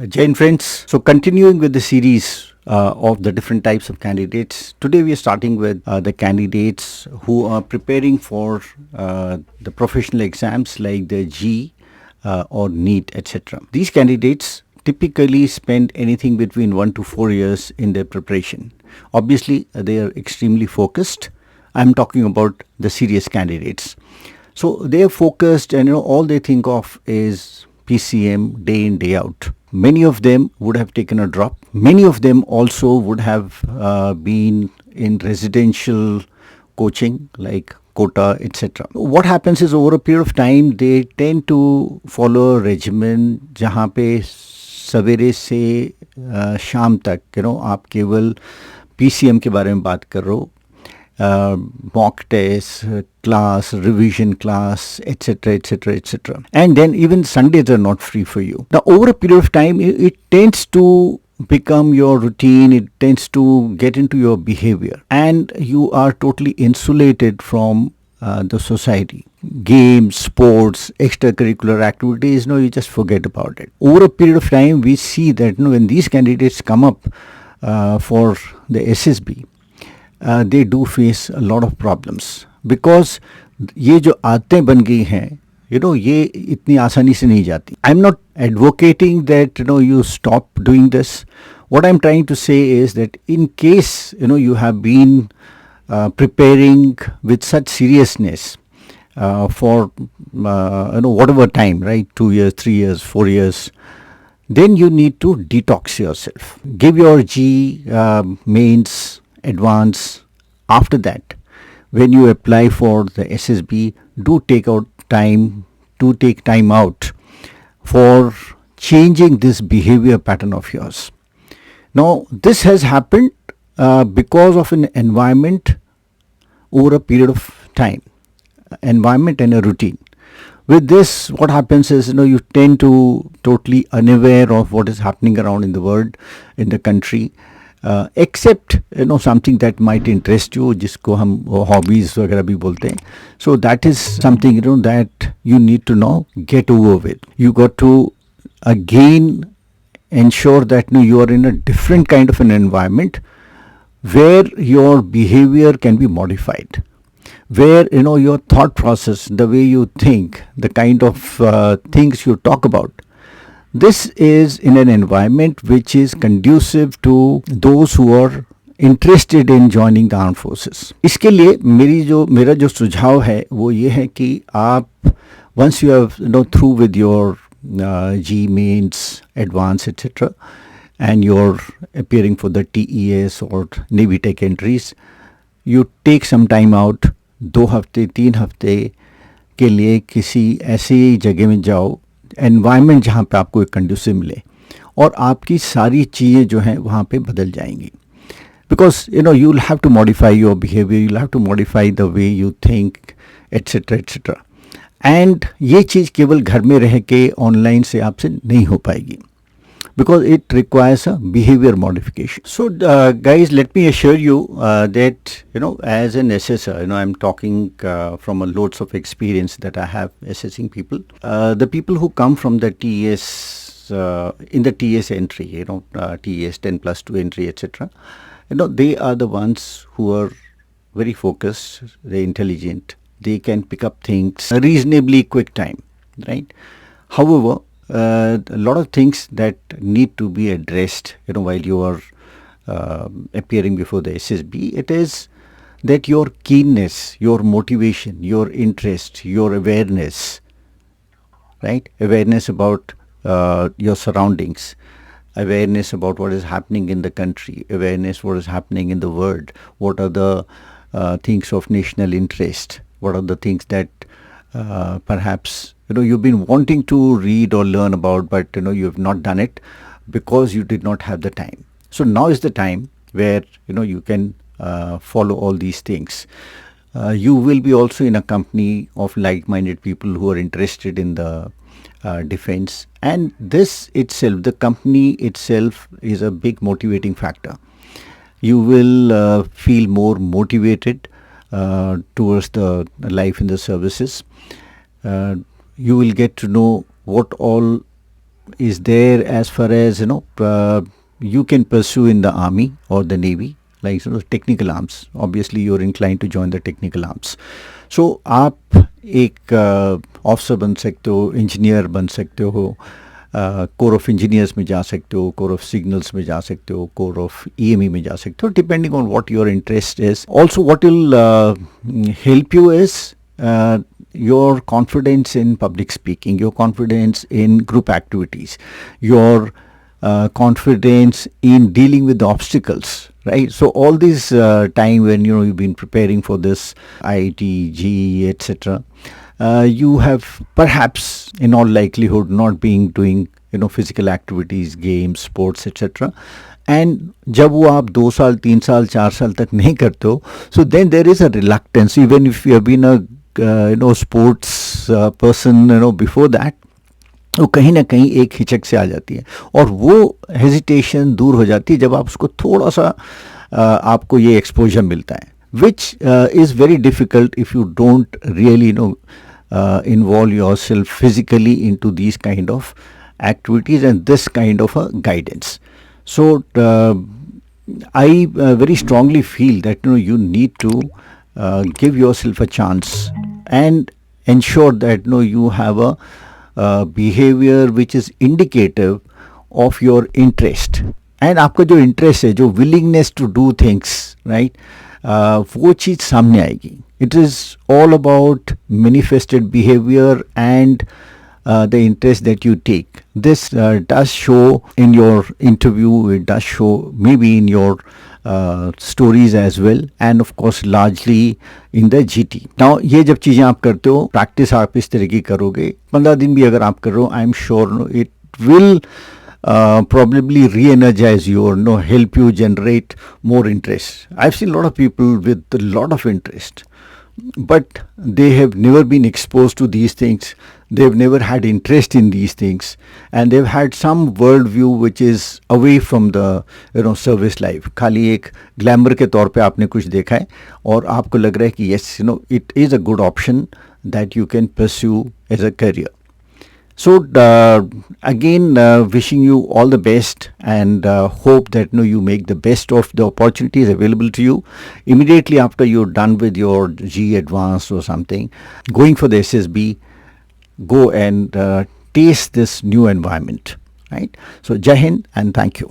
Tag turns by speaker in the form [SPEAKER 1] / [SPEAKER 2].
[SPEAKER 1] Jain friends, so continuing with the series of the different types of candidates, today we are starting with the candidates who are preparing for the professional exams like the G or NEET, etc. These candidates typically spend anything between 1 to 4 years in their preparation. Obviously, they are extremely focused. I'm talking about the serious candidates. So they are focused, and all they think of is PCM day in day out. Many of them would have taken a drop. Many of them also would have been in residential coaching like quota, etc. What happens is over a period of time they tend to follow a regimen जहाँ पे सवेरे से शाम तक आप केवल PCM के बारे में बात कर रहे हो, mock tests, class, revision class, etc., etc., etc. And then even Sundays are not free for you. Now, over a period of time, it tends to become your routine, it tends to get into your behavior, and you are totally insulated from the society. Games, sports, extracurricular activities, you just forget about it. Over a period of time, we see that when these candidates come up for the SSB, they do face a lot of problems because ये जो आदतें बन गई हैं ये इतनी आसानी से नहीं जाती. I'm not advocating that you stop doing this. What I'm trying to say is that in case you have been preparing with such seriousness for whatever time, right, 2 years, 3 years, 4 years, then you need to detox yourself. Give your G mains advance. After that, when you apply for the SSB, do take time out for changing this behavior pattern of yours. Now, this has happened because of an environment over a period of time, environment and a routine. With this, what happens is, you tend to totally unaware of what is happening around in the world, in the country, except something that might interest you, जिसको हम hobbies वगैरह भी बोलते हैं. So that is something that you need to now get over with. You got to again ensure that you are in a different kind of an environment where your behavior can be modified, where your thought process, the way you think, the kind of things you talk about, this is in an environment which is conducive to those who are interested in joining the armed forces. इसके लिए मेरा जो सुझाव है वो ये है कि आप once you have through with your G mains, advanced, etc., and you're appearing for the TES or NavyTech entries, you take some time out, 2 हफ्ते 3 हफ्ते के लिए किसी ऐसी जगह में जाओ, एनवायरनमेंट जहाँ पे आपको एक कंड्यूसिव मिले, और आपकी सारी चीज़ें जो हैं वहाँ पे बदल जाएंगी. Because you will have to modify your behaviour, you will have to modify the way you think, etcetera etcetera. And ये चीज़ केवल घर में रह के ऑनलाइन से आपसे नहीं हो पाएगी, because it requires a behavior modification. So guys, let me assure you that as an assessor, I'm talking from a loads of experience that I have assessing people. The people who come from the TES in the TES entry, TES 10+2 entry, etc., they are the ones who are very focused, they're intelligent, they can pick up things reasonably quick time, right? However, a lot of things that need to be addressed while you are appearing before the SSB. It is that your keenness, your motivation, your interest, your awareness, right? Awareness about your surroundings, awareness about what is happening in the country, awareness what is happening in the world, what are the things of national interest, what are the things that perhaps you've been wanting to read or learn about, but you have not done it because you did not have the time. So now is the time where you can follow all these things. You will be also in a company of like-minded people who are interested in the defense, and this itself, the company itself, is a big motivating factor. You will feel more motivated towards the life in the services. You will get to know what all is there as far as you can pursue in the army or the navy, like technical arms. Obviously you're inclined to join the technical arms. So आप एक officer बन सकते हो, engineer बन सकते हो, core of engineers में जा सकते हो, कोर ऑफ सिग्नल्स में जा सकते हो, कोर ऑफ ईएमई में जा सकते हो, depending on what your interest is. Also what will help you is your confidence in public speaking, your confidence in group activities, your confidence in dealing with the obstacles, right? So all this time when you've been preparing for this IIT, GE, etc., you have perhaps in all likelihood not being doing physical activities, games, sports, etc. And जब वो आप 2 साल 3 साल 4 साल तक नहीं करते हो, so then there is a reluctance, even if you have been a sports person before that, वो कहीं ना कहीं एक हिचक से आ जाती है, और वो हेजिटेशन दूर हो जाती है जब आप उसको थोड़ा सा आपको ये एक्सपोजर मिलता है, which is very difficult if you don't really involve yourself physically into these kind of activities and this kind of a guidance. So I very strongly feel that you need to give yourself a chance and ensure that you have a behavior which is indicative of your interest. And आपका जो interest है, जो willingness to do things, right, वो चीज़ सामने आएगी. It is all about manifested behavior and the interest that you take. This does show in your interview, it does show maybe in your stories as well, and of course largely in the GT. Now ये जब चीज़ें आप करते हो, practice आप इस तरह की करोगे, 15 दिन भी अगर आप कर रहे हो, I am sure it will probably re-energize you or help you generate more interest. I've seen a lot of people with a lot of interest, but they have never been exposed to these things. They've never had interest in these things, and they've had some worldview which is away from the service life. खाली एक glamour के तौर पे आपने कुछ देखा है और आपको लग रहा है कि yes, it is a good option that you can pursue as a career. So again, wishing you all the best, and hope that you make the best of the opportunities available to you. Immediately after you're done with your G Advanced or something, going for the SSB, go and taste this new environment, right? So Jai Hind and thank you.